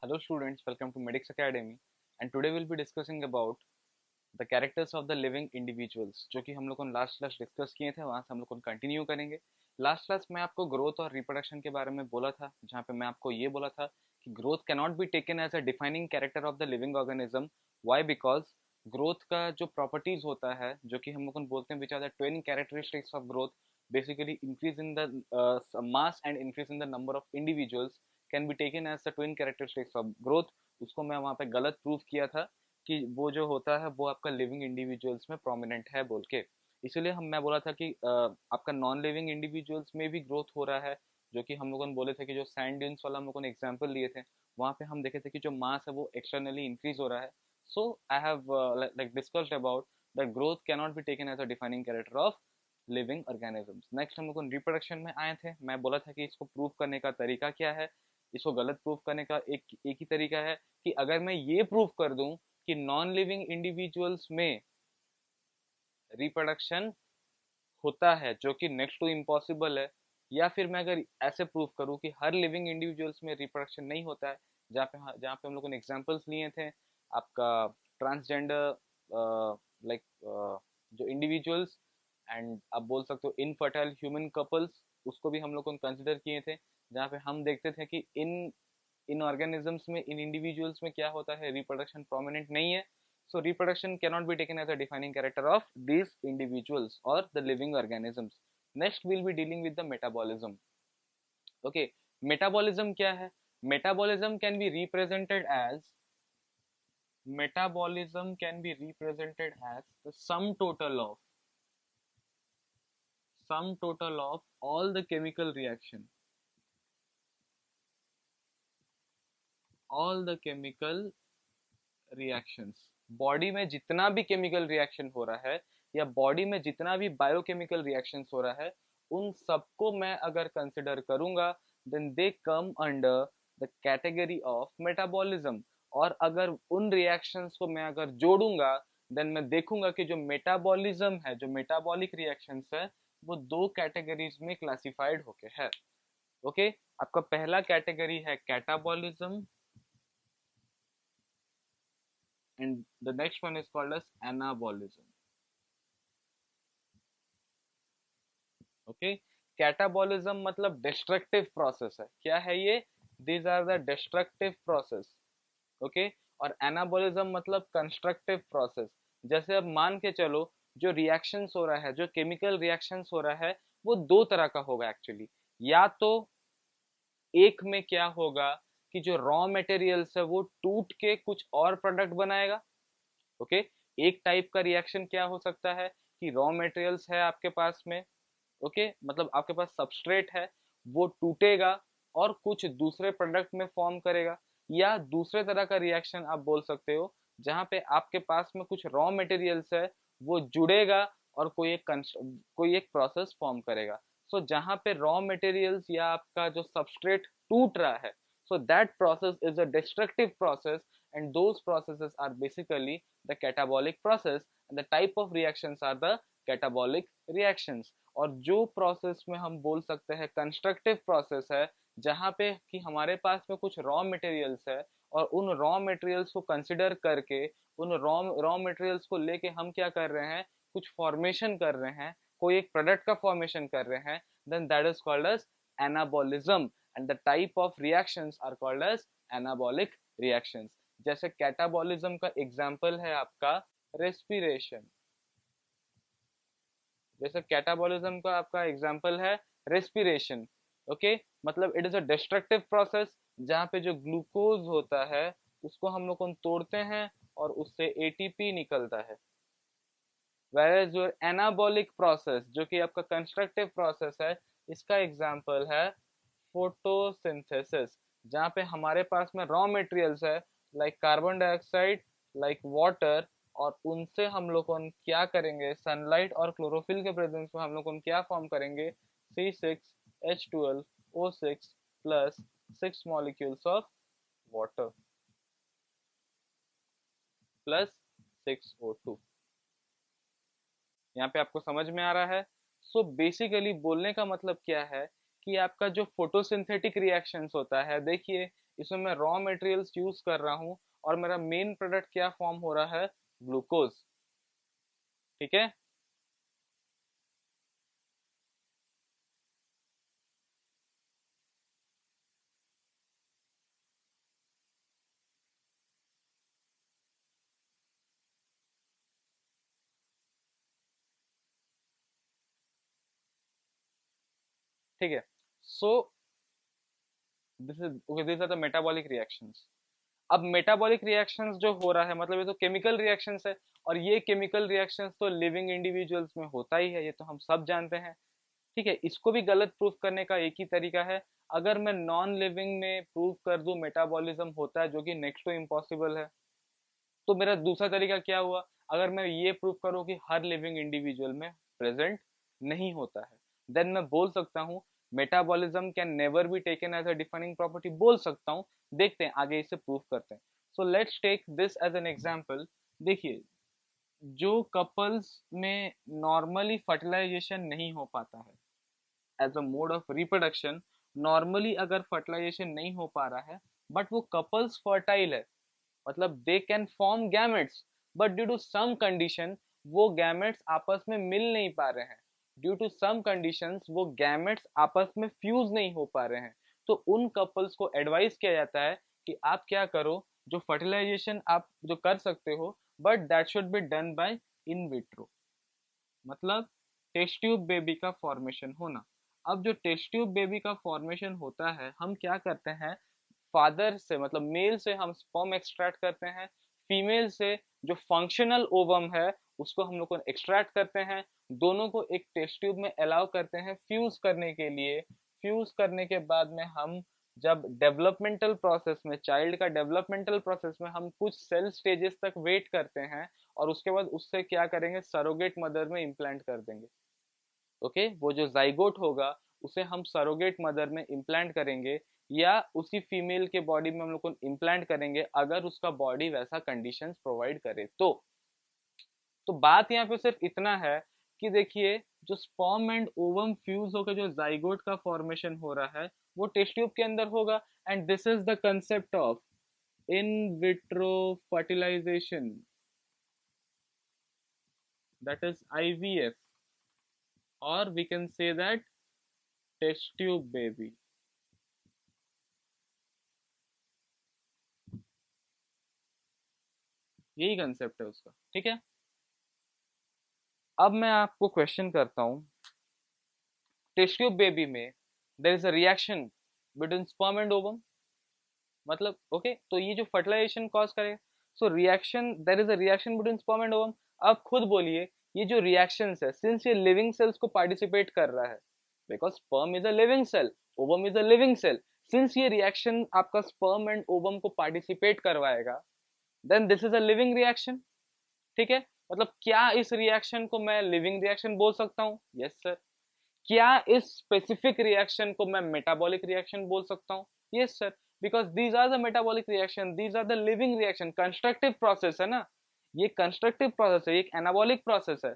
Hello students, welcome to Medix Academy and today we'll be discussing about the characters of the living individuals जो कि हम लोगों ने last class discuss किए थे। वहाँ से हम लोग कंटिन्यू करेंगे। लास्ट क्लास में आपको ग्रोथ और रिप्रोडक्शन के बारे में बोला था, जहाँ पे मैं आपको ये बोला था कि growth cannot be taken as a defining character of the living organism. Why? Because growth का जो प्रॉपर्टीज होता है, जो कि हम लोग बोलते हैं which are the twin characteristics of growth, basically increase in the mass and increase in the number of individuals can be taken as the twin characteristics of growth. उसको मैं वहाँ पे गलत प्रूफ किया था कि वो जो होता है वो आपका लिविंग इंडिविजुअल्स में प्रोमिनेंट है बोल के। इसीलिए मैं बोला था कि आपका नॉन लिविंग इंडिविजुअल्स में भी ग्रोथ हो रहा है, जो कि हम लोगों ने बोले थे कि जो सैंड ड्यून्स वाला हम लोगों ने एग्जांपल लिए थे, वहाँ पे हम देखे थे कि जो मास है वो एक्सटर्नली इंक्रीज हो रहा है। So I have like discussed about that growth cannot be taken as a defining character of living organisms. Next हम लोग रिप्रोडक्शन में आए थे। मैं बोला था कि इसको प्रूव करने का तरीका क्या है। इसको गलत प्रूफ करने का एक ही तरीका है कि अगर मैं ये प्रूफ कर दूं कि नॉन लिविंग इंडिविजुअल्स में रिप्रोडक्शन होता है, जो कि नेक्स्ट टू इम्पॉसिबल है, या फिर मैं अगर ऐसे प्रूफ करूं कि हर लिविंग इंडिविजुअल्स में रिप्रोडक्शन नहीं होता है, जहाँ पे हम लोगों ने एग्जांपल्स लिए थे आपका ट्रांसजेंडर लाइक जो इंडिविजुअल्स, एंड आप बोल सकते हो इनफर्टाइल ह्यूमन कपल्स, उसको भी हम लोग कंसिडर किए थे, जहाँ पे हम देखते थे कि इन ऑर्गेनिजम्स में, इन इंडिविजुअल्स में क्या होता है, रिप्रोडक्शन प्रोमिनेंट नहीं है। So reproduction cannot be taken as a defining character of these individuals or the living organisms. Next we'll be dealing with the metabolism. Okay, metabolism क्या है? Metabolism can be represented as the sum total of all the chemical reaction, all the chemical reactions. Body में जितना भी chemical reaction हो रहा है, या body में जितना भी बायोकेमिकल रिएक्शंस हो रहा है, उन सबको मैं अगर कंसिडर करूंगा, then they come under the category of metabolism. और अगर उन रिएक्शंस को मैं अगर जोड़ूंगा, देन मैं देखूंगा कि जो मेटाबॉलिज्म है, जो मेटाबॉलिक रिएक्शंस है, वो दो कैटेगरीज में क्लासिफाइड होके है। ओके, आपका पहला कैटेगरी है catabolism, and the next one is called as anabolism. Okay, catabolism मतलब डिस्ट्रक्टिव प्रोसेस है। क्या है ये? These are the destructive process. Okay, और एनाबॉलिज्म मतलब कंस्ट्रक्टिव प्रोसेस। जैसे अब मान के चलो, जो रिएक्शंस हो रहा है, जो केमिकल रिएक्शंस हो रहा है, वो दो तरह का होगा एक्चुअली। या तो एक में क्या होगा कि जो रॉ मटेरियल्स है वो टूट के कुछ और प्रोडक्ट बनाएगा। ओके, एक टाइप का रिएक्शन क्या हो सकता है कि रॉ मटेरियल्स है आपके पास में, ओके, मतलब आपके पास सबस्ट्रेट है, वो टूटेगा और कुछ दूसरे प्रोडक्ट में फॉर्म करेगा। या दूसरे तरह का रिएक्शन आप बोल सकते हो, जहाँ पे आपके पास में कुछ रॉ मटेरियल्स है, वो जुड़ेगा और कोई एक प्रोसेस फॉर्म करेगा। सो जहाँ पे रॉ मटेरियल्स या आपका जो सबस्ट्रेट टूट रहा है, so that process is a destructive process, and those processes are basically the catabolic process, and the type of reactions are the catabolic reactions। और जो प्रोसेस में हम बोल सकते हैं कंस्ट्रक्टिव प्रोसेस है, जहाँ पे कि हमारे पास में कुछ रॉ मटेरियल्स है, और उन रॉ मटेरियल्स को कंसिडर करके, उन रॉ मटेरियल्स को लेके हम क्या कर रहे हैं, कुछ फॉर्मेशन कर रहे हैं, कोई एक प्रोडक्ट का फॉर्मेशन कर रहे हैं, then that is called as anabolism, and the type of reactions are called as anabolic reactions। जैसे कैटाबॉलिज्म का एग्जांपल है आपका रेस्पिरेशन। जैसे कैटाबॉलिज्म का आपका एग्जांपल है रेस्पिरेशन। ओके, मतलब it is a destructive process, जहाँ पे जो ग्लूकोज होता है उसको हम लोग तोड़ते हैं और उससे एटीपी निकलता है। whereas your anabolic प्रोसेस, जो कि आपका कंस्ट्रक्टिव प्रोसेस है, इसका एग्जांपल है फोटोसिंथेसिस, जहाँ पे हमारे पास में रॉ मटेरियल्स है like carbon dioxide, like water, और उनसे हम लोग क्या करेंगे, सनलाइट और क्लोरोफिल के प्रेजेंस में हम लोग क्या फॉर्म करेंगे, C6H12O6 plus 6 molecules of water plus 6O2। यहाँ पे आपको समझ में आ रहा है? सो बेसिकली बोलने का मतलब क्या है कि आपका जो फोटोसिंथेटिक रिएक्शंस होता है, देखिए इसमें मैं रॉ मटेरियल्स यूज कर रहा हूँ और मेरा मेन प्रोडक्ट क्या फॉर्म हो रहा है, ग्लूकोज। ठीक है, ठीक है। So this is okay, this are the metabolic reactions. अब मेटाबॉलिक रिएक्शंस जो हो रहा है, मतलब ये तो केमिकल रिएक्शंस है, और ये केमिकल रिएक्शंस तो लिविंग इंडिविजुअल्स में होता ही है, ये तो हम सब जानते हैं। ठीक है, इसको भी गलत प्रूफ करने का एक ही तरीका है, अगर मैं नॉन लिविंग में प्रूव कर दूं मेटाबॉलिज्म होता है, जो कि नेक्स्ट टू इम्पॉसिबल है, तो मेरा दूसरा तरीका क्या हुआ, अगर मैं ये प्रूव करूं कि हर लिविंग इंडिविजुअल में प्रेजेंट नहीं होता है, देन मैं बोल सकता हूँ metabolism can never be taken as a defining property, बोल सकता हूँ। देखते हैं आगे इसे प्रूव करते हैं। So let's take this as an example. देखिए, जो कपल्स में नॉर्मली फर्टिलाइजेशन नहीं हो पाता है as a mode of reproduction, normally अगर फर्टिलाइजेशन नहीं हो पा रहा है, बट वो कपल्स फर्टाइल है, मतलब they can form gametes, but due to some condition वो गैमेट्स आपस में मिल नहीं पा रहे हैं, ड्यू टू सम कंडीशंस वो गैमेट्स आपस में फ्यूज नहीं हो पा रहे हैं, तो उन कपल्स को एडवाइस किया जाता है कि आप क्या करो, जो फर्टिलाइजेशन आप जो कर सकते हो, but that should be done by in vitro, मतलब टेस्ट ट्यूब बेबी का फॉर्मेशन होना। अब जो टेस्ट ट्यूब बेबी का फॉर्मेशन होता है, हम क्या करते हैं, फादर से मतलब मेल से हम स्पर्म एक्सट्रैक्ट करते हैं, फीमेल से जो फंक्शनल ओवम है उसको हम लोग को एक्सट्रैक्ट करते हैं, दोनों को एक टेस्ट ट्यूब में अलाउ करते हैं फ्यूज करने के लिए। फ्यूज करने के बाद में हम जब डेवलपमेंटल प्रोसेस में, चाइल्ड का डेवलपमेंटल प्रोसेस में हम कुछ सेल स्टेजेस तक वेट करते हैं, और उसके बाद उससे क्या करेंगे, सरोगेट मदर में इम्प्लांट कर देंगे। ओके, वो जो जाइगोट होगा उसे हम सरोगेट मदर में इम्प्लांट करेंगे, या उसी फीमेल के बॉडी में हम लोग को इम्प्लांट करेंगे, अगर उसका बॉडी वैसा कंडीशंस प्रोवाइड करे तो बात यहाँ पे सिर्फ इतना है कि देखिए, जो स्पर्म एंड ओवम फ्यूज होकर जो जाइगोट का फॉर्मेशन हो रहा है वो टेस्ट ट्यूब के अंदर होगा, and this is the concept of in vitro fertilisation, that is IVF, or we can say that test tube baby। यही कंसेप्ट है उसका। ठीक है, अब मैं आपको क्वेश्चन करता हूँ, टेस्ट ट्यूब बेबी में there is a reaction between sperm and ovum, मतलब ओके, तो ये जो फर्टिलाइजेशन कॉज करेगा, so reaction, there is a reaction between sperm and ovum. अब खुद बोलिए, ये जो रिएक्शंस है, सिंस ये लिविंग सेल्स को पार्टिसिपेट कर रहा है, because sperm is a living cell, ovum is a living cell, since ये रिएक्शन आपका स्पर्म एंड ओवम को पार्टिसिपेट करवाएगा, then this is a living reaction. ठीक है, मतलब क्या इस रिएक्शन को मैं लिविंग रिएक्शन बोल सकता हूँ? Yes sir. क्या इस स्पेसिफिक रिएक्शन को मैं मेटाबॉलिक रिएक्शन बोल सकता हूँ? Yes sir, because these are the metabolic reaction, these are the living reaction, constructive process है ना, ये कंस्ट्रक्टिव प्रोसेस है, ये एक एनाबॉलिक प्रोसेस है।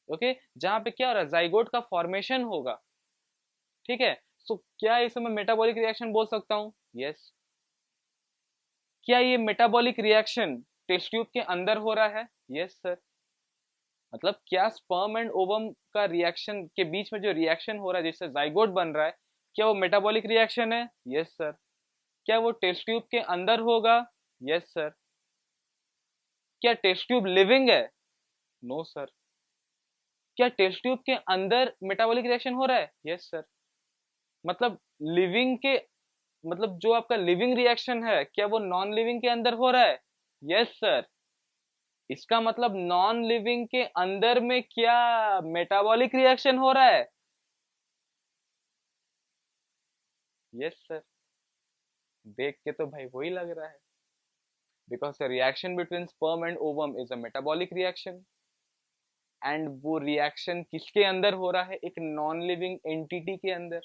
ओके, जहाँ पे क्या हो रहा है, जाइगोट का फॉर्मेशन होगा। ठीक है, सो क्या इसे मैं मेटाबॉलिक रिएक्शन बोल सकता हूँ? यस। क्या ये मेटाबॉलिक रिएक्शन टेस्ट ट्यूब के अंदर हो रहा है? Yes sir. मतलब क्या स्पर्म एंड ओवम का रिएक्शन के बीच में जो रिएक्शन हो रहा है जिससे जाइगोट बन रहा है, क्या वो मेटाबॉलिक रिएक्शन है? Yes sir. क्या वो टेस्ट ट्यूब के अंदर होगा? Yes sir. क्या टेस्ट ट्यूब लिविंग है? No sir. क्या टेस्ट ट्यूब के अंदर मेटाबॉलिक रिएक्शन हो रहा है? Yes sir. मतलब लिविंग के, मतलब जो आपका लिविंग रिएक्शन है, क्या वो नॉन लिविंग के अंदर हो रहा है? Yes sir. इसका मतलब नॉन लिविंग के अंदर में क्या मेटाबॉलिक रिएक्शन हो रहा है? Yes sir. देख के तो भाई वही लग रहा है, because the reaction between sperm and ovum is a metabolic reaction, and वो रिएक्शन किसके अंदर हो रहा है? एक नॉन लिविंग एंटिटी के अंदर।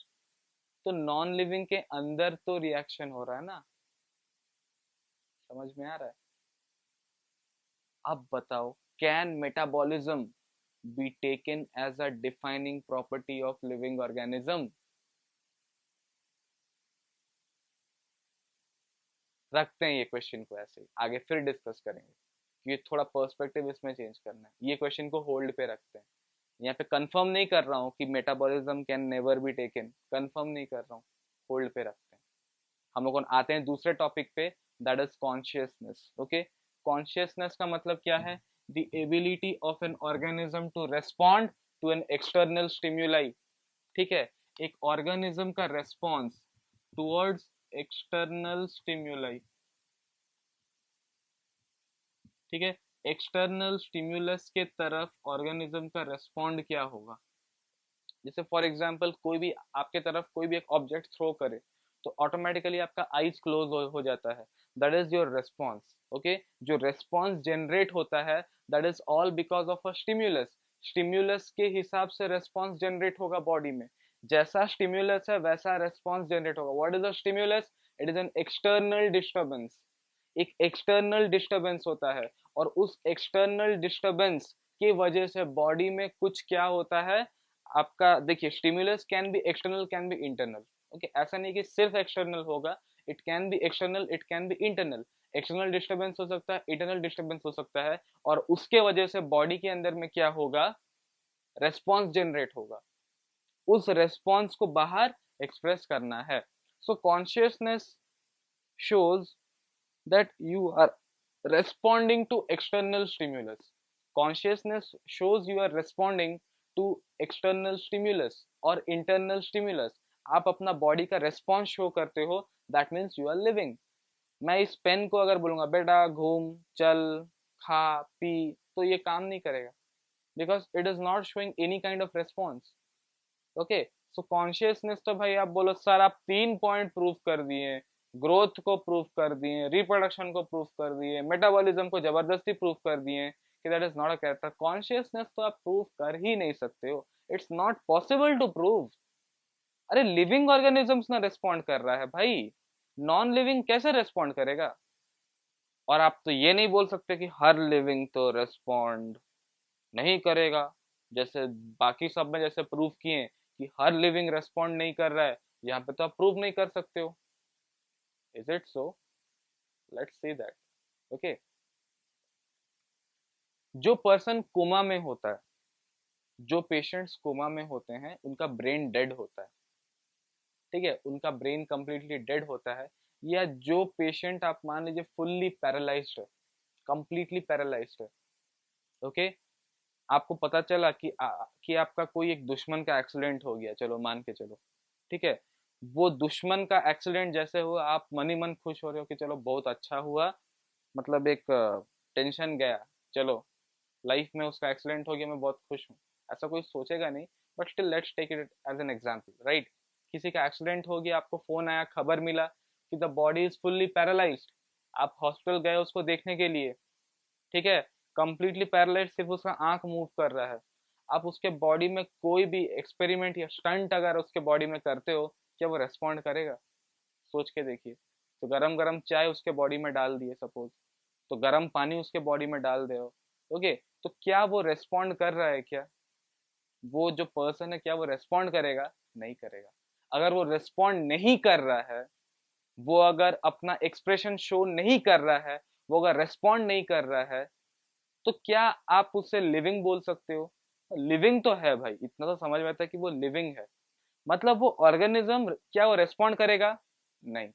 तो नॉन लिविंग के अंदर तो रिएक्शन हो रहा है ना, समझ में आ रहा है? अब बताओ, can metabolism be taken as a defining property of living organism? रखते हैं ये क्वेश्चन को ऐसे ही, आगे फिर डिस्कस करेंगे, ये थोड़ा पर्सपेक्टिव इसमें चेंज करना है, ये क्वेश्चन को होल्ड पे रखते हैं। यहाँ पे कंफर्म नहीं कर रहा हूँ कि metabolism can never be taken, confirm नहीं कर रहा हूँ, होल्ड पे रखते हैं। हम लोग आते हैं दूसरे टॉपिक पे, that is consciousness. Okay, consciousness का मतलब क्या है? The ability of an organism to respond to an external stimuli. ठीक है, एक ऑर्गेनिज्म का रेस्पॉन्स टुवर्ड्स एक्सटर्नल स्टिम्युलाई। ठीक है, एक्सटर्नल स्टिम्युलस के तरफ ऑर्गेनिज्म का रेस्पॉन्ड क्या होगा? जैसे फॉर एग्जांपल कोई भी आपके तरफ कोई भी एक ऑब्जेक्ट थ्रो करे, तो ऑटोमेटिकली आपका आईज क्लोज हो जाता है, that is your response. Okay, जो रेस्पॉन्स जनरेट होता है that is all because of a stimulus. Stimulus के हिसाब से रेस्पॉन्स जनरेट होगा बॉडी में, जैसा स्टिम्युलस है वैसा रेस्पॉन्स जनरेट होगा। What is a stimulus? It is an external disturbance. एक एक्सटर्नल डिस्टर्बेंस होता है, और उस एक्सटर्नल डिस्टर्बेंस की वजह से बॉडी में कुछ क्या होता है आपका। देखिए, stimulus can be external, can be internal. Okay, ऐसा नहीं कि सिर्फ एक्सटर्नल होगा, it can be external, it can be internal. External disturbance हो सकता है, इंटरनल डिस्टर्बेंस हो सकता है, और उसके वजह से बॉडी के अंदर में क्या होगा? रेस्पॉन्स जनरेट होगा, उस रेस्पॉन्स को बाहर एक्सप्रेस करना है। सो consciousness shows that you are responding to external stimulus. Consciousness shows you are responding to external stimulus और internal stimulus। आप अपना बॉडी का रेस्पॉन्स शो करते हो, that means you are living. मैं इस पेन को अगर बोलूंगा बेटा घूम चल खा पी, तो ये काम नहीं करेगा, because it is not showing any kind of response. Okay, so consciousness तो भाई आप बोलो सर आप 3 पॉइंट प्रूव कर दिए, ग्रोथ को प्रूव कर दिए, रिप्रोडक्शन को प्रूव कर दिए, मेटाबॉलिज्म को जबरदस्ती प्रूव कर दिए कि that is not a character. Consciousness तो आप प्रूव कर ही नहीं सकते हो, it's not possible to prove. अरे लिविंग ऑर्गेनिजम्स ना रिस्पॉन्ड कर रहा है भाई, नॉन लिविंग कैसे रिस्पॉन्ड करेगा? और आप तो ये नहीं बोल सकते कि हर लिविंग तो रिस्पॉन्ड नहीं करेगा, जैसे बाकी सब में जैसे प्रूफ किए कि हर लिविंग रेस्पॉन्ड नहीं कर रहा है, यहाँ पे तो आप प्रूव नहीं कर सकते हो। Is it so? Let's see that. Okay, जो पर्सन कोमा में होता है, जो पेशेंट्स कोमा में होते हैं उनका ब्रेन डेड होता है। ठीक है, उनका ब्रेन कंप्लीटली डेड होता है। या जो पेशेंट आप मान लीजिए फुल्ली पैरालाइज्ड है, कंप्लीटली पैरालाइज्ड है। ओके, आपको पता चला कि आपका कोई एक दुश्मन का एक्सीडेंट हो गया, चलो मान के चलो। ठीक है, वो दुश्मन का एक्सीडेंट जैसे हुआ, आप मन ही मन खुश हो रहे हो कि चलो बहुत अच्छा हुआ, मतलब एक टेंशन गया, चलो लाइफ में उसका एक्सीडेंट हो गया, मैं बहुत खुश हूँ। ऐसा कोई सोचेगा नहीं, but still let's take it as an example, right? किसी का एक्सीडेंट हो गया, आपको फोन आया, खबर मिला कि the body is fully paralysed. आप हॉस्पिटल गए उसको देखने के लिए। ठीक है, कंप्लीटली पैरालाइज, सिर्फ उसका आंख मूव कर रहा है। आप उसके बॉडी में कोई भी एक्सपेरिमेंट या स्टंट अगर उसके बॉडी में करते हो, क्या वो रेस्पॉन्ड करेगा? सोच के देखिए। तो गरम गरम चाय उसके बॉडी में डाल दिए सपोज, तो गरम पानी उसके बॉडी में डाल दे हो, ओके, तो क्या वो रेस्पॉन्ड कर रहा है? क्या वो जो पर्सन है क्या वो रेस्पॉन्ड करेगा? नहीं करेगा। अगर वो रेस्पॉन्ड नहीं कर रहा है, वो अगर अपना एक्सप्रेशन शो नहीं कर रहा है, वो अगर रेस्पॉन्ड नहीं कर रहा है, तो क्या आप उसे लिविंग बोल सकते हो? लिविंग तो है भाई, इतना तो समझ में आता है कि वो लिविंग है। मतलब वो ऑर्गेनिज्म, क्या वो रेस्पॉन्ड करेगा? नहीं।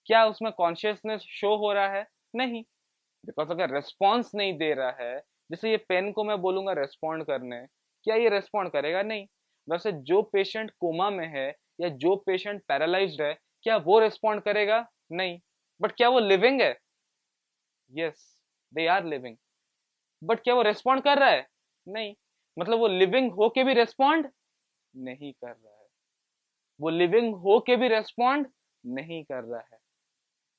क्या उसमें कॉन्शियसनेस शो हो रहा है? नहीं। बिकॉज अगर रेस्पॉन्स नहीं दे रहा है, जैसे ये पेन को मैं बोलूंगा रेस्पॉन्ड करने, क्या ये रेस्पॉन्ड करेगा? नहीं। वैसे जो पेशेंट कोमा में है या जो पेशेंट पैरालाइज्ड है, क्या वो रेस्पॉन्ड करेगा? नहीं। बट क्या वो लिविंग है? Yes, they are living. But क्या वो रेस्पॉन्ड कर रहा है? नहीं। मतलब वो लिविंग हो के भी रेस्पॉन्ड नहीं कर रहा है, वो लिविंग हो के भी रेस्पॉन्ड नहीं कर रहा है।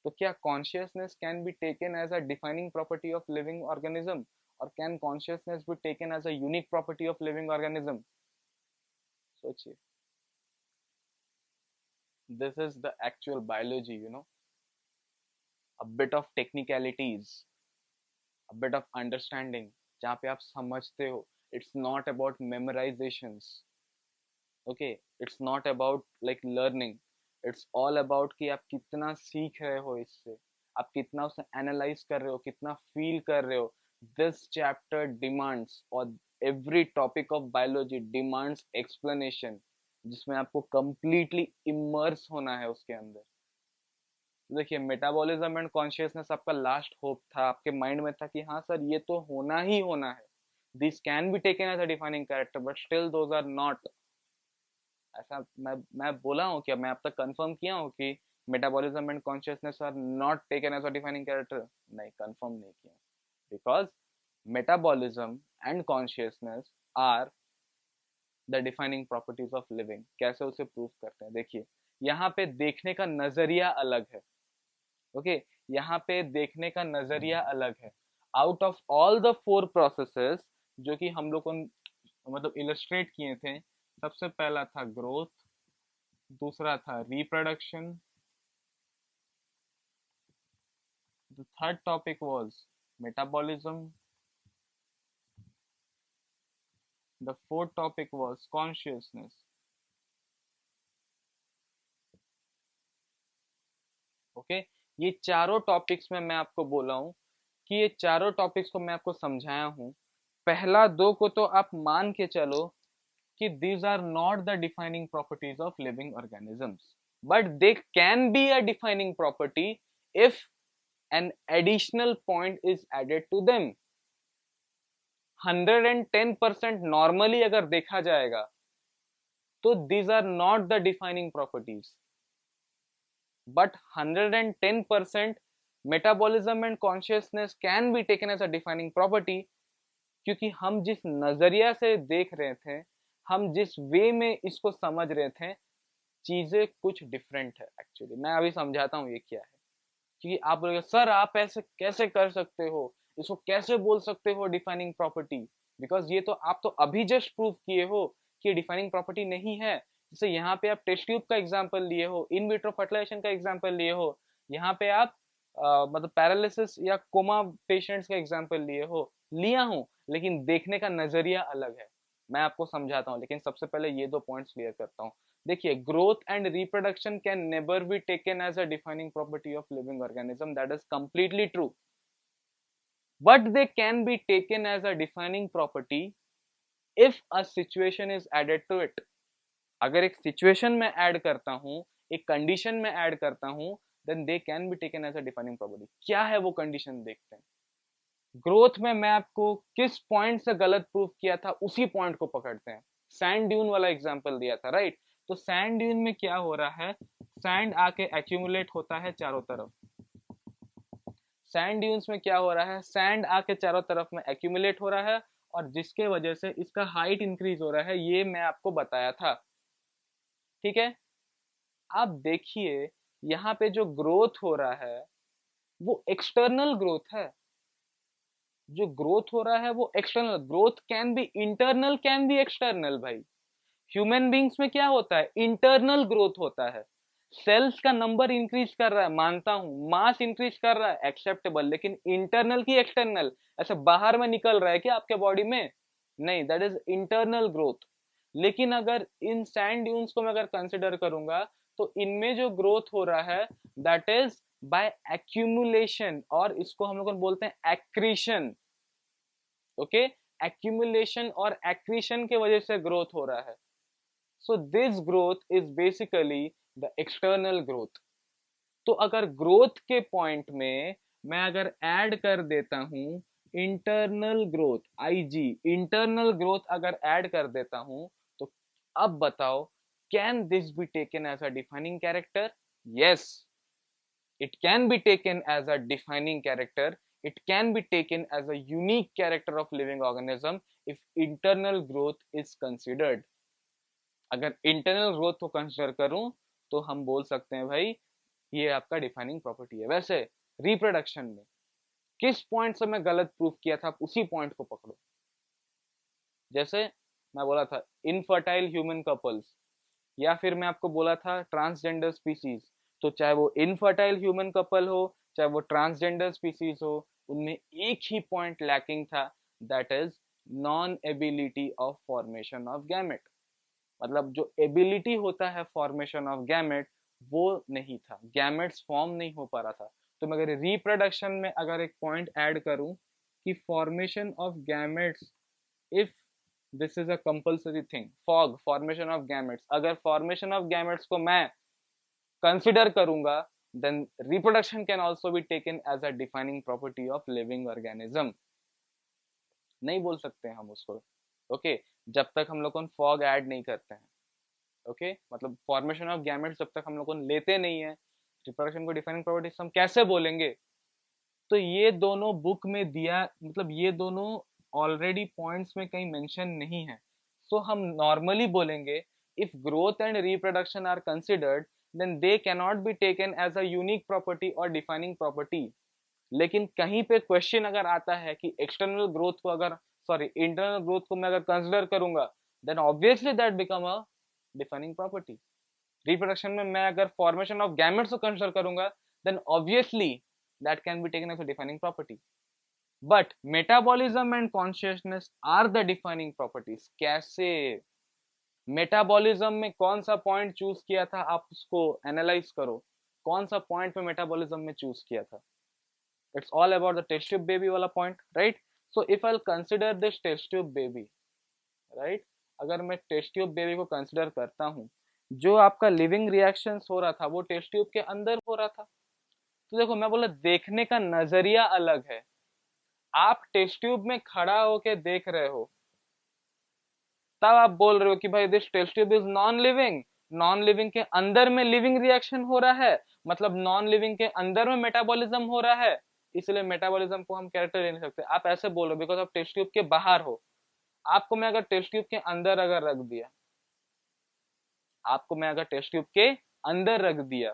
तो क्या consciousness can be taken as a defining property of living organism, और can consciousness be taken as a unique property of living organism? सोचिए, this is the actual biology, a bit of technicalities, a bit of understanding, जहाँ पे आप समझते हो। It's not about memorizations, okay? It's not about like learning. It's all about कि आप कितना सीख रहे हो इससे, आप कितना उसे एनालाइज कर रहे हो, कितना फील कर रहे हो. दिस चैप्टर डिमांड्स, और every topic of biology demands explanation, जिसमें आपको कंप्लीटली इमर्स होना है उसके अंदर. देखिए, मेटाबॉलिज्म एंड कॉन्शियसनेस आपका लास्ट होप था, आपके माइंड में था कि हाँ सर ये तो होना ही होना है, this can be taken as a defining character, but still those are not. ऐसा मैं बोला हूँ क्या, मैं अब तक कंफर्म किया हूँ कि metabolism and consciousness are not taken as a defining character? नहीं, कंफर्म नहीं किया, because metabolism and consciousness are the defining properties of living. कैसे उसे प्रूव करते हैं, देखिए यहाँ पे देखने का नजरिया अलग है. ओके, यहाँ पे देखने का नजरिया अलग है. Out of all the 4 processes जो कि हम लोग को मतलब इलस्ट्रेट किए थे, सबसे पहला था ग्रोथ, दूसरा था reproduction, the third topic was metabolism, the fourth topic was consciousness. Okay, ये चारों टॉपिक्स में मैं आपको बोला हूँ कि ये चारों टॉपिक्स को मैं आपको समझाया हूँ. पहला 2 को तो आप मान के चलो कि these are not the defining properties of living organisms, but they can be a defining property if an additional point is added to them. 110% normally अगर देखा जाएगा तो these are not the defining properties, but 110% metabolism and consciousness can be taken as a defining property, क्योंकि हम जिस नजरिया से देख रहे थे, हम जिस वे में इसको समझ रहे थे, चीजें कुछ डिफरेंट है. एक्चुअली मैं अभी समझाता हूँ ये क्या है. क्योंकि आप बोलोगे सर आप ऐसे कैसे कर सकते हो, इसको कैसे बोल सकते हो डिफाइनिंग प्रॉपर्टी, बिकॉज ये तो आप तो अभी जस्ट प्रूव किए हो कि डिफाइनिंग प्रॉपर्टी नहीं है. जैसे यहाँ पे आप टेस्ट ट्यूब का एग्जाम्पल लिए हो, इन विट्रो फर्टिलाइजेशन का एग्जाम्पल लिए हो, यहाँ पे आप मतलब पैरालिसिस या कोमा पेशेंट्स का एग्जाम्पल लिए हो, लिया हूँ, लेकिन देखने का नजरिया अलग है. मैं आपको समझाता हूँ, लेकिन सबसे पहले ये 2 पॉइंट्स क्लियर करता हूँ. देखिए, growth and reproduction can never be taken as a defining property of living organism. That is completely true. But they can be taken as a defining property if a situation is added to it. अगर एक situation में add करता हूँ, एक condition में add करता हूँ, then they can be taken as a defining property. क्या है वो condition देखते हैं. ग्रोथ में मैं आपको किस पॉइंट से गलत प्रूफ किया था उसी पॉइंट को पकड़ते हैं. सैंड ड्यून वाला एग्जांपल दिया था, राइट? तो सैंड ड्यून में क्या हो रहा है, सैंड आके एक्यूमुलेट होता है चारों तरफ. सैंड ड्यून्स में क्या हो रहा है, सैंड आके चारों तरफ में एक्यूमुलेट हो रहा है, और जिसके वजह से इसका हाइट इंक्रीज हो रहा है, ये मैं आपको बताया था. ठीक है, आप देखिए यहाँ पे जो ग्रोथ हो रहा है वो एक्सटर्नल ग्रोथ है. जो ग्रोथ हो रहा है वो external growth, can be internal, can be external. भाई ह्यूमन बींग्स में क्या होता है, इंटरनल ग्रोथ होता है. सेल्स का नंबर इंक्रीज कर रहा है, मानता हूं, मास इंक्रीज कर रहा है, एक्सेप्टेबल, लेकिन इंटरनल की एक्सटर्नल, ऐसे बाहर में निकल रहा है क्या आपके बॉडी में? नहीं, दैट इज इंटरनल ग्रोथ. लेकिन अगर इन सैंड ड्यून्स को मैं अगर कंसिडर करूंगा तो इनमें जो ग्रोथ हो रहा है दैट इज बाय एक्यूमुलेशन, और इसको हम लोग बोलते हैं एक्रीशन. ओके, एक्यूमुलेशन और एक्रीशन के वजह से ग्रोथ हो रहा है. So this growth is basically the external growth. तो अगर ग्रोथ के पॉइंट में मैं अगर ऐड कर देता हूं internal growth, ie internal growth अगर ऐड कर देता हूं, तो अब बताओ, can this be taken as a defining character? Yes, it can be taken as a defining character. It can be taken as a unique character of living organism if internal growth is considered. अगर internal growth को consider करूं तो हम बोल सकते हैं भाई ये आपका डिफाइनिंग प्रॉपर्टी है. वैसे रिप्रोडक्शन में किस पॉइंट से मैं गलत प्रूफ किया था, आप उसी पॉइंट को पकड़ो. जैसे मैं बोला था इनफर्टाइल ह्यूमन कपल्स, या फिर मैं आपको बोला था ट्रांसजेंडर स्पीसीज. तो चाहे वो इनफर्टाइल ह्यूमन कपल हो, चाहे वो ट्रांसजेंडर स्पीसीज हो, उनमें एक ही पॉइंट लैकिंग था, that is non ability of formation of gamete. मतलब जो एबिलिटी होता है फॉर्मेशन ऑफ गैमेट वो नहीं था, गैमेट्स फॉर्म नहीं हो पा रहा था। तो मैं अगर रिप्रोडक्शन में अगर एक पॉइंट ऐड करूं कि formation of gametes, if this is a compulsory thing, fog formation of gametes, अगर फॉर्मेशन ऑफ गैमेट्स को मैं कंसिडर करूंगा, then reproduction can also be taken as a defining property of living organism। नहीं बोल सकते हम उसको, ओके जब तक हम लोग फॉग ऐड नहीं करते हैं, ओके मतलब फॉर्मेशन ऑफ गैमेट्स जब तक हम लोग लेते नहीं है, रिप्रोडक्शन को डिफाइनिंग प्रॉपर्टीज हम कैसे बोलेंगे। तो ये दोनों बुक में दिया, मतलब ये दोनों ऑलरेडी पॉइंट्स में कहीं मेंशन नहीं है। सो हम नॉर्मली बोलेंगे if growth and reproduction are considered then they cannot be taken as a unique property और डिफाइनिंग प्रॉपर्टी। लेकिन कहीं पे क्वेश्चन अगर आता है कि एक्सटर्नल ग्रोथ को अगर, सॉरी इंटरनल ग्रोथ को मैं अगर कंसिडर करूंगा, then obviously that become a defining property. Reproduction में मैं अगर फॉर्मेशन ऑफ गैमेट्स को कंसिडर करूंगा, then obviously that can be taken as a defining property. But metabolism and consciousness are the defining properties. कैसे? Metabolism में कौन सा point choose किया था, आप उसको एनालाइज करो, कौन सा पॉइंट पे मेटाबॉलिज्म में चूज किया था। It's all about the test tube baby वाला point, right? So if I'll consider this test tube baby, right? अगर मैं टेस्ट ट्यूब बेबी को कंसिडर करता हूँ, जो आपका लिविंग रिएक्शंस हो रहा था वो टेस्ट ट्यूब के अंदर हो रहा था। तो देखो मैं बोला देखने का नजरिया अलग है। आप टेस्ट ट्यूब में खड़ा होके देख रहे हो, तब आप बोल रहे हो कि भाई this test tube is non living. Non living के अंदर में लिविंग रिएक्शन हो रहा है, मतलब नॉन लिविंग के अंदर में मेटाबॉलिज्म हो रहा है, इसलिए मेटाबॉलिज्म को हम कैरेक्टर ले नहीं सकते। आप ऐसे बोलो बिकॉज आप टेस्ट ट्यूब के बाहर हो। आपको मैं अगर टेस्ट ट्यूब के अंदर अगर रख दिया, आपको मैं अगर टेस्ट ट्यूब के अंदर रख दिया,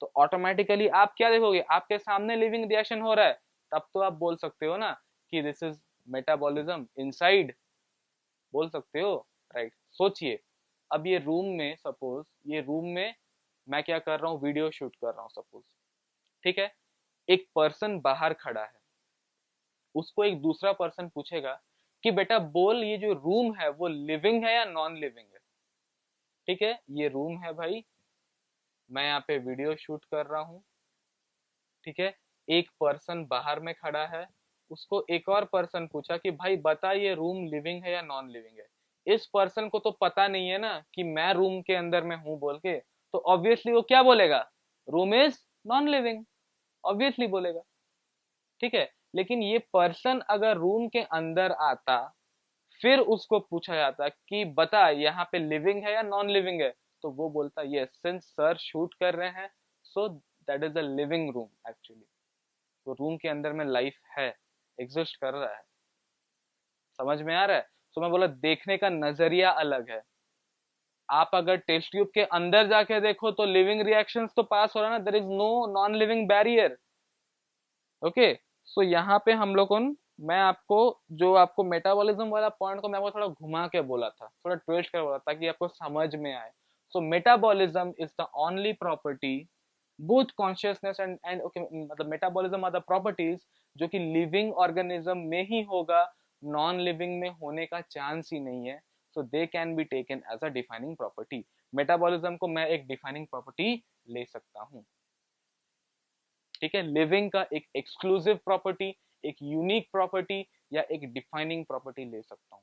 तो ऑटोमेटिकली आप क्या देखोगे, आपके सामने लिविंग रिएक्शन हो रहा है, तब तो आप बोल सकते हो ना कि दिस इज मेटाबॉलिज्म इनसाइड, बोल सकते हो, राइट। सोचिए अब ये रूम में, सपोज ये रूम में मैं क्या कर रहा हूँ, वीडियो शूट कर रहा हूँ सपोज, ठीक है। एक पर्सन बाहर खड़ा है, उसको एक दूसरा पर्सन पूछेगा कि बेटा बोल ये जो रूम है वो लिविंग है या नॉन लिविंग है। ठीक है, ये रूम है भाई, मैं यहाँ पे वीडियो शूट कर रहा हूँ, ठीक है। एक पर्सन बाहर में खड़ा है, उसको एक और पर्सन पूछा कि भाई बता ये रूम लिविंग है या नॉन लिविंग है। इस पर्सन को तो पता नहीं है ना कि मैं रूम के अंदर में हूँ बोल के, तो ऑब्वियसली वो क्या बोलेगा, room is non living, obviously बोलेगा, ठीक है। लेकिन ये पर्सन अगर रूम के अंदर आता, फिर उसको पूछा जाता कि बता यहाँ पे लिविंग है या नॉन लिविंग है, तो वो बोलता यस सिंस सर शूट कर रहे हैं, so that is a living room actually. तो रूम के अंदर में लाइफ है, एग्जिस्ट कर रहा है। समझ में आ रहा है? तो मैं बोला देखने का नजरिया अलग है। आप अगर टेस्ट ट्यूब के अंदर जाके देखो तो लिविंग रिएक्शंस तो पास हो रहा है ना, there is no non living barrier, okay. So यहाँ पे हम लोग मैं आपको जो आपको मेटाबॉलिज्म वाला पॉइंट को मैं आपको थोड़ा घुमा के बोला था, थोड़ा ट्विस्ट कर बोला ताकि आपको समझ में आए। So metabolism is the only property, both consciousness and okay, मतलब मेटाबॉलिज्म आर द प्रॉपर्टीज जो कि लिविंग ऑर्गेनिज्म में ही होगा, नॉन लिविंग में होने का चांस ही नहीं है। So they can be taken as a defining property. Metabolism को मैं एक डिफाइनिंग प्रॉपर्टी ले सकता हूँ, ठीक है। लिविंग का एक एक्सक्लूसिव प्रॉपर्टी, एक यूनिक प्रॉपर्टी या एक डिफाइनिंग प्रॉपर्टी ले सकता हूँ।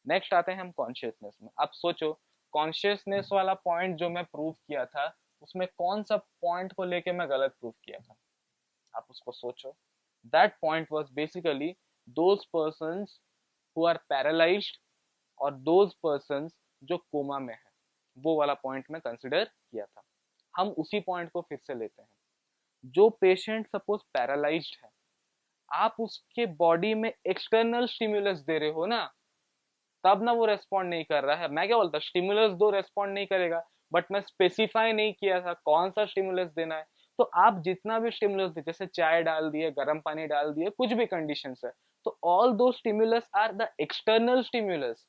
नेक्स्ट आते हैं हम कॉन्शियसनेस में। अब सोचो कॉन्शियसनेस वाला पॉइंट जो मैं प्रूव किया था, उसमें कौन सा पॉइंट को लेके मैं गलत प्रूव किया था, आप उसको सोचो। That point was basically those persons who are paralysed और दोज पर्सन्स जो कोमा में है, वो वाला पॉइंट में कंसिडर किया था। हम उसी पॉइंट को फिर से लेते हैं। जो पेशेंट सपोज पैरालाइज्ड है, आप उसके बॉडी में एक्सटर्नल स्टिमुलस दे रहे हो ना, तब ना वो रेस्पॉन्ड नहीं कर रहा है। मैं क्या बोलता, स्टिमुलस दो रेस्पॉन्ड नहीं करेगा, बट मैं स्पेसिफाई नहीं किया था कौन सा स्टिमुलस देना है। तो आप जितना भी स्टिमुलस दे, जैसे चाय डाल दिए, गर्म पानी डाल दिए, कुछ भी कंडीशन है, तो all those stimulus are the external stimulus.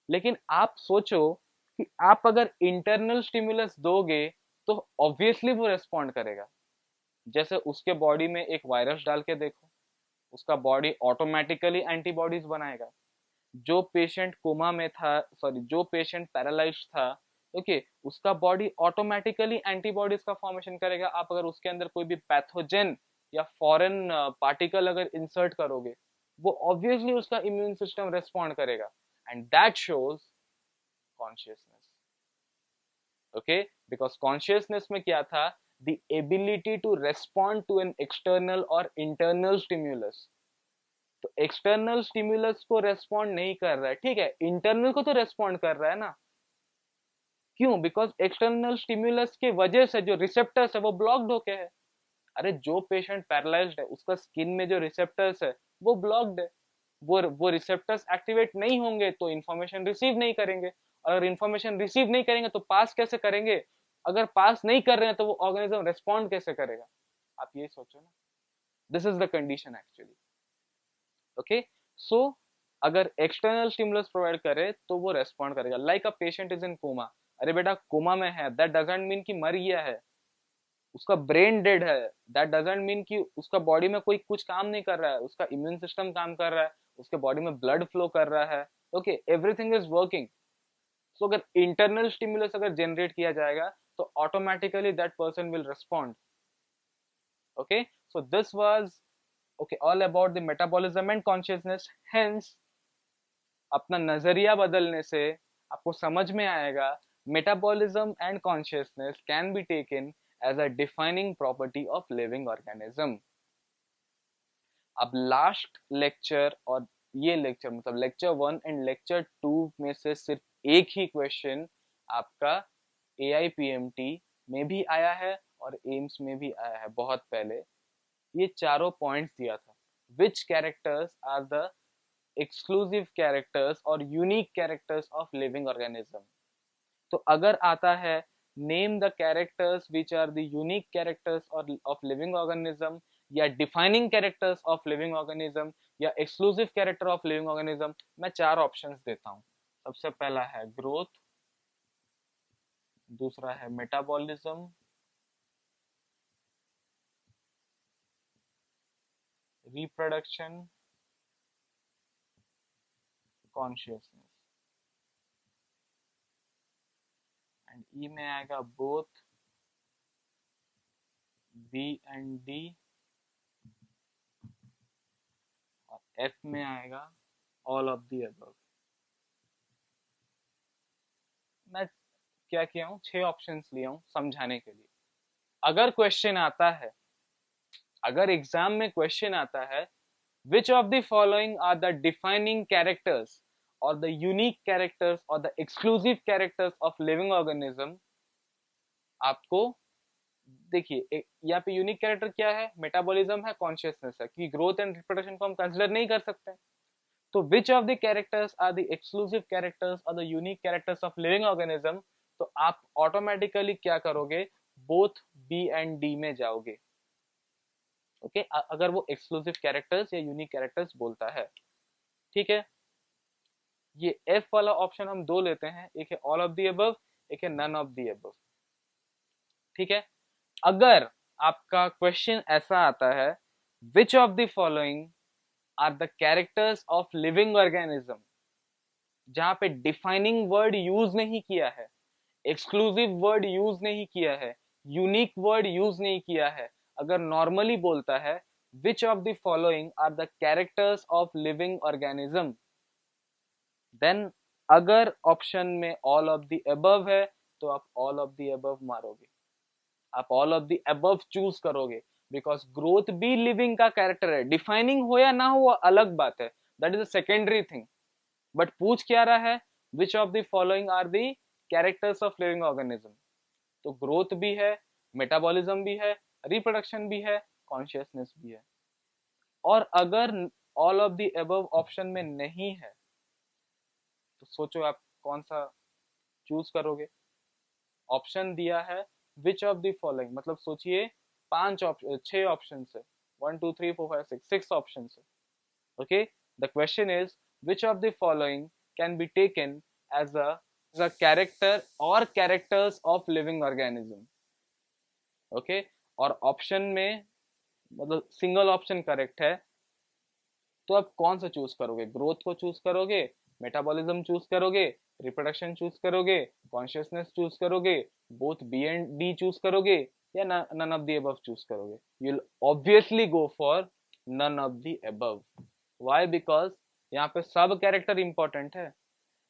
लेकिन आप सोचो कि आप अगर इंटरनल स्टिमुलस दोगे तो ऑब्वियसली वो रेस्पॉन्ड करेगा। जैसे उसके बॉडी में एक वायरस डाल के देखो, उसका बॉडी ऑटोमेटिकली एंटीबॉडीज बनाएगा। जो पेशेंट कोमा में था, सॉरी जो पेशेंट पैरालाइज्ड था, ओके उसका बॉडी ऑटोमेटिकली एंटीबॉडीज का फॉर्मेशन करेगा। आप अगर उसके अंदर कोई भी पैथोजन या फॉरेन पार्टिकल अगर इंसर्ट करोगे, वो ऑब्वियसली उसका इम्यून सिस्टम रेस्पॉन्ड करेगा, and that shows consciousness. Okay because consciousness में क्या था, the ability to respond to an external और इंटरनल स्टिम्युलस। तो एक्सटर्नल स्टिम्युलस को रेस्पॉन्ड नहीं कर रहा है, ठीक है, इंटरनल को तो रेस्पॉन्ड कर रहा है ना। क्यों? बिकॉज एक्सटर्नल स्टिम्युलस के वजह से जो रिसेप्टर्स है वो ब्लॉक्ड होके है। अरे जो पेशेंट पैरालाइज्ड है उसका स्किन में जो रिसेप्टर्स है वो ब्लॉक्ड है, वो रिसेप्टर्स एक्टिवेट नहीं होंगे तो इन्फॉर्मेशन रिसीव नहीं करेंगे, और अगर इन्फॉर्मेशन रिसीव नहीं करेंगे तो पास कैसे करेंगे? अगर पास नहीं कर रहे हैं तो वो ऑर्गेनिज्म रेस्पॉन्ड कैसे करेगा? आप ये सोचो ना, this is the condition actually. Okay so अगर एक्सटर्नल स्टिमुलस प्रोवाइड करे तो वो रेस्पॉन्ड करेगा। Like a patient is in coma, अरे बेटा कोमा में है, दैट डजंट मीन कि मर गया है, उसका ब्रेन डेड है, दैट डजंट मीन कि उसका बॉडी में कोई कुछ काम नहीं कर रहा है, उसका इम्यून सिस्टम काम कर रहा है, उसके बॉडी में ब्लड फ्लो कर रहा है, ओके एवरीथिंग इज वर्किंग। सो अगर इंटरनल स्टिमुलस अगर जनरेट किया जाएगा तो automatically that person will respond. Okay so this was okay all about the metabolism and consciousness। hence अपना नजरिया बदलने से आपको समझ में आएगा metabolism and consciousness can be taken as a defining property of living organism. अब लास्ट लेक्चर और ये लेक्चर मतलब लेक्चर 1 एंड लेक्चर 2 में से सिर्फ एक ही क्वेश्चन आपका AIPMT में भी आया है और एम्स में भी आया है बहुत पहले। ये चारों पॉइंट्स दिया था, which characters are the exclusive characters और unique characters of living organism. तो अगर आता है name the characters which are the unique characters of living organism, या defining characters of living organism, या exclusive character of living organism, मैं चार options देता हूँ। सबसे पहला है ग्रोथ, दूसरा है मेटाबॉलिज्म, रिप्रोडक्शन, कॉन्शियसनेस, एंड ई में आएगा बोथ, बी एंड डी, और एफ में आएगा ऑल ऑफ दी अबव। मैं क्या किया हूँ, 6 ऑप्शंस लिया हूँ समझाने के लिए। अगर क्वेश्चन आता है, अगर एग्जाम में क्वेश्चन आता है which of the following are the defining characters or the unique characters or the exclusive characters of living organism, आपको देखिए यहाँ पे यूनिक कैरेक्टर क्या है, मेटाबॉलिज्म है, कॉन्शियसनेस है, कि ग्रोथ एंड रिप्रोडक्शन को हम कंसिडर नहीं कर सकते। तो which of the characters are the exclusive characters और the unique characters of living organism, तो आप ऑटोमेटिकली क्या करोगे, बोथ बी एंड डी में जाओगे। ओके अगर वो एक्सक्लूसिव कैरेक्टर्स या यूनिक कैरेक्टर्स बोलता है, ठीक है। ये एफ वाला ऑप्शन हम दो लेते हैं, एक है ऑल ऑफ दी अबव, एक है नन ऑफ दी अबव, ठीक है। अगर आपका क्वेश्चन ऐसा आता है which of the following are the characters of living organism, जहां पे डिफाइनिंग वर्ड यूज नहीं किया है, एक्सक्लूसिव वर्ड यूज नहीं किया है, यूनिक वर्ड यूज नहीं किया है, अगर नॉर्मली बोलता है which of the following are the characters of living organism, then अगर ऑप्शन में ऑल ऑफ द अबव है तो आप ऑल ऑफ द अबव मारोगे, आप all of the above choose करोगे, बिकॉज ग्रोथ भी लिविंग का कैरेक्टर है, डिफाइनिंग हो या ना हो अलग बात है, that is a secondary thing. But पूछ क्या रहा है, which of the following are the characters of living organism, तो ग्रोथ भी है, मेटाबॉलिज्म भी है, रिप्रोडक्शन भी है, कॉन्शियसनेस भी है। और अगर all of the above option में नहीं है तो सोचो आप कौन सा चूज करोगे। ऑप्शन दिया है विच ऑफ द फॉलोइंग, मतलब सोचिए 6 ऑप्शन है, 1 2 3 4 5 6 ऑप्शन है। Okay the question is which of the following can be taken as a character और characters of living organism. Okay और ऑप्शन में मतलब सिंगल ऑप्शन करेक्ट है, तो आप कौन सा चूज करोगे, ग्रोथ को चूज करोगे, मेटाबॉलिज्म चूज करोगे, रिप्रोडक्शन चूज करोगे, कॉन्शियसनेस चूज करोगे, both B and D choose करोगे, या none of the above choose करोगे? You will obviously go for none of the above. Why? Because यहाँ पे सब कैरेक्टर इंपॉर्टेंट है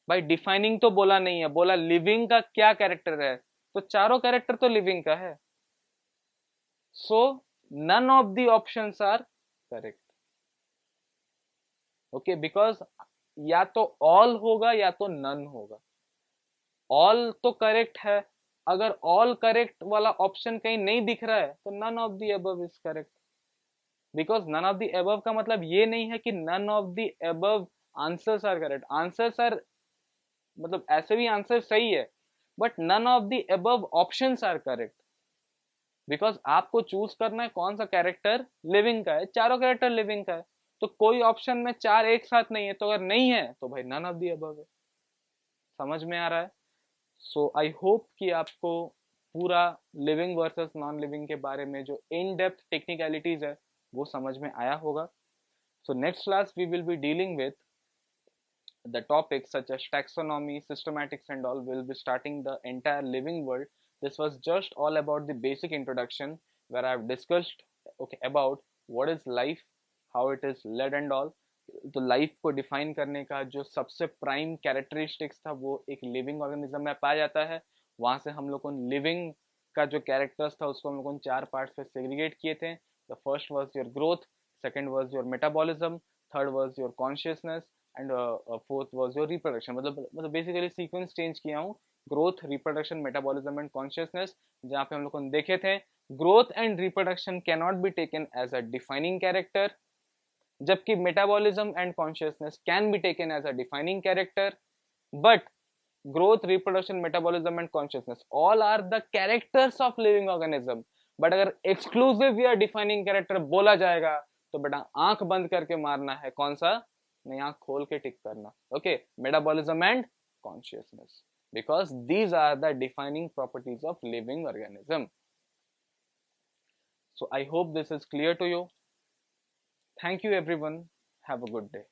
भाई। डिफाइनिंग तो बोला नहीं है, बोला लिविंग का क्या कैरेक्टर है, तो चारों कैरेक्टर तो लिविंग का है। So none of the options are correct. Okay, because या तो ऑल होगा या तो नन होगा। ऑल तो करेक्ट है, अगर ऑल करेक्ट वाला ऑप्शन कहीं नहीं दिख रहा है तो none of the above is correct. Because none of the above का मतलब ये नहीं है कि none of the above answers are correct. Answers are मतलब ऐसे भी आंसर सही है, but none of the above options are correct. Because आपको चूज करना है कौन सा कैरेक्टर लिविंग का है, चारों कैरेक्टर लिविंग का है, तो कोई ऑप्शन में चार एक साथ नहीं है, तो अगर नहीं है तो भाई नन ऑफ द अबव है। समझ में आ रहा है? सो आई होप कि आपको पूरा लिविंग वर्सेस नॉन लिविंग के बारे में जो इन डेप्थ टेक्निकलिटीज है वो समझ में आया होगा। So next class we will be dealing with the topics such as taxonomy, systematics and all. Will be starting the entire living world. This was just all about the basic introduction where I've discussed okay about what is life, how it is led and all. तो life को define करने का जो सबसे prime characteristics था वो एक living organism में पाया जाता है। वहां से हम लोगों ने लिविंग का जो कैरेक्टर्स था उसको हम लोगों ने चार पार्ट्स में सेग्रीगेट किए थे। The first was your growth, second was your metabolism, third was your consciousness and fourth was your reproduction. मतलब बेसिकली सीक्वेंस चेंज किया हूँ, growth, reproduction, metabolism and consciousness. जहाँ पे हम लोगों ने देखे थे growth and reproduction can not be taken as a defining character, जबकि metabolism and consciousness can be taken as a defining character. But growth, reproduction, metabolism and consciousness all are the characters of living organism। But अगर exclusive या defining character बोला जाएगा तो बेटा आंख बंद करके मारना है, कौन सा नहीं, आंख खोल के टिक करना। Okay, metabolism and consciousness, because these are the defining properties of living organism. So I hope this is clear to you. Thank you everyone. Have a good day.